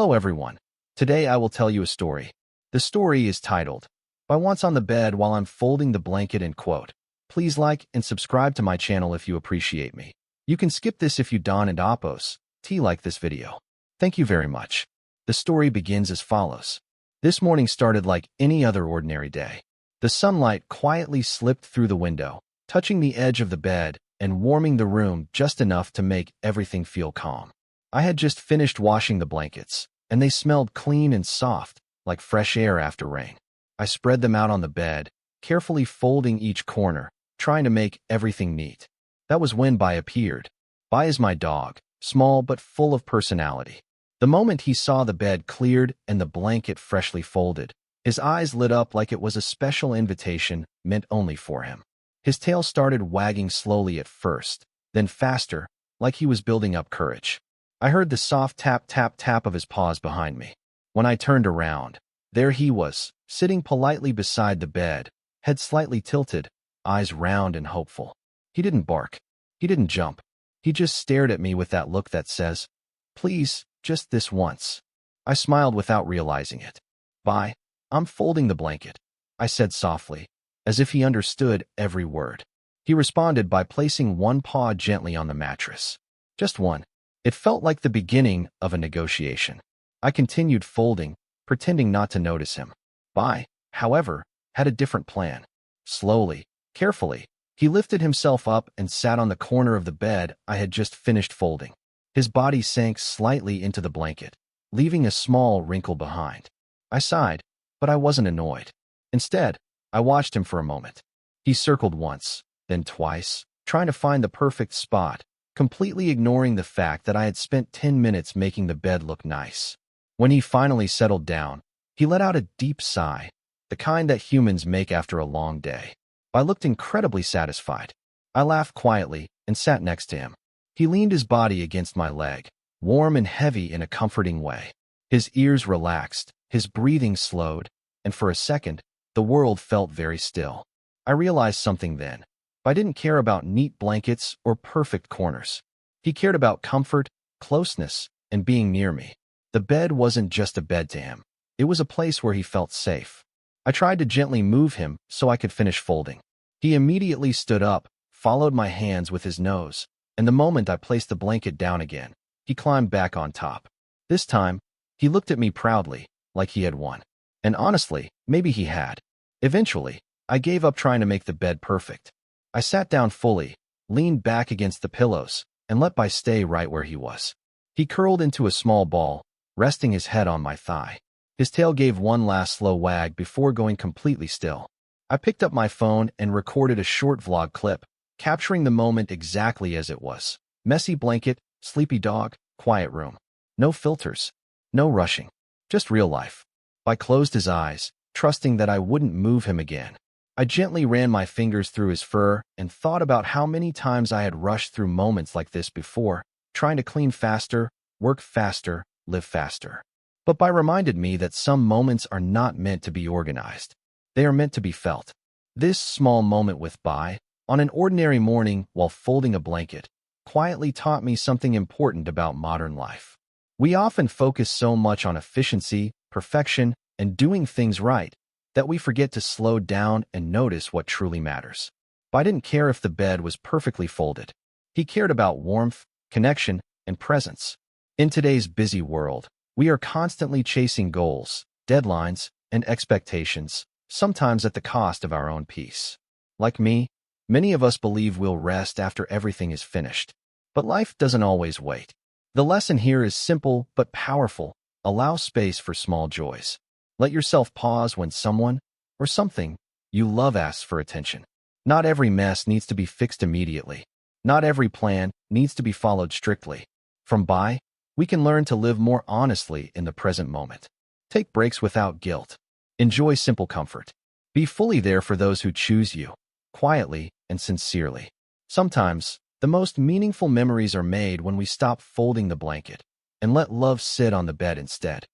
Hello everyone. Today I will tell you a story. The story is titled, "By Once on the Bed While I'm Folding the Blanket," and quote. Please like and subscribe to my channel if you appreciate me. You can skip this if you don't and oppose. Like this video. Thank you very much. The story begins as follows. This morning started like any other ordinary day. The sunlight quietly slipped through the window, touching the edge of the bed and warming the room just enough to make everything feel calm. I had just finished washing the blankets, and they smelled clean and soft, like fresh air after rain. I spread them out on the bed, carefully folding each corner, trying to make everything neat. That was when Bai appeared. Bai is my dog, small but full of personality. The moment he saw the bed cleared and the blanket freshly folded, his eyes lit up like it was a special invitation meant only for him. His tail started wagging slowly at first, then faster, like he was building up courage. I heard the soft tap, tap, tap of his paws behind me. When I turned around, there he was, sitting politely beside the bed, head slightly tilted, eyes round and hopeful. He didn't bark. He didn't jump. He just stared at me with that look that says, "Please, just this once." I smiled without realizing it. "Bai, I'm folding the blanket," I said softly, as if he understood every word. He responded by placing one paw gently on the mattress. Just one. It felt like the beginning of a negotiation. I continued folding, pretending not to notice him. Bai, however, had a different plan. Slowly, carefully, he lifted himself up and sat on the corner of the bed I had just finished folding. His body sank slightly into the blanket, leaving a small wrinkle behind. I sighed, but I wasn't annoyed. Instead, I watched him for a moment. He circled once, then twice, trying to find the perfect spot, completely ignoring the fact that I had spent 10 minutes making the bed look nice. When he finally settled down, he let out a deep sigh, the kind that humans make after a long day. I looked incredibly satisfied. I laughed quietly and sat next to him. He leaned his body against my leg, warm and heavy in a comforting way. His ears relaxed, his breathing slowed, and for a second, the world felt very still. I realized something then. I didn't care about neat blankets or perfect corners. He cared about comfort, closeness, and being near me. The bed wasn't just a bed to him. It was a place where he felt safe. I tried to gently move him so I could finish folding. He immediately stood up, followed my hands with his nose, and the moment I placed the blanket down again, he climbed back on top. This time, he looked at me proudly, like he had won. And honestly, maybe he had. Eventually, I gave up trying to make the bed perfect. I sat down fully, leaned back against the pillows, and let Bai stay right where he was. He curled into a small ball, resting his head on my thigh. His tail gave one last slow wag before going completely still. I picked up my phone and recorded a short vlog clip, capturing the moment exactly as it was. Messy blanket, sleepy dog, quiet room. No filters, no rushing, just real life. Bai closed his eyes, trusting that I wouldn't move him again. I gently ran my fingers through his fur and thought about how many times I had rushed through moments like this before, trying to clean faster, work faster, live faster. But Bai reminded me that some moments are not meant to be organized. They are meant to be felt. This small moment with Bai, on an ordinary morning while folding a blanket, quietly taught me something important about modern life. We often focus so much on efficiency, perfection, and doing things right, that we forget to slow down and notice what truly matters. Bai didn't care if the bed was perfectly folded. He cared about warmth, connection, and presence. In today's busy world, we are constantly chasing goals, deadlines, and expectations, sometimes at the cost of our own peace. Like me, many of us believe we'll rest after everything is finished. But life doesn't always wait. The lesson here is simple but powerful. Allow space for small joys. Let yourself pause when someone or something you love asks for attention. Not every mess needs to be fixed immediately. Not every plan needs to be followed strictly. From Bai, we can learn to live more honestly in the present moment. Take breaks without guilt. Enjoy simple comfort. Be fully there for those who choose you, quietly and sincerely. Sometimes, the most meaningful memories are made when we stop folding the blanket and let love sit on the bed instead.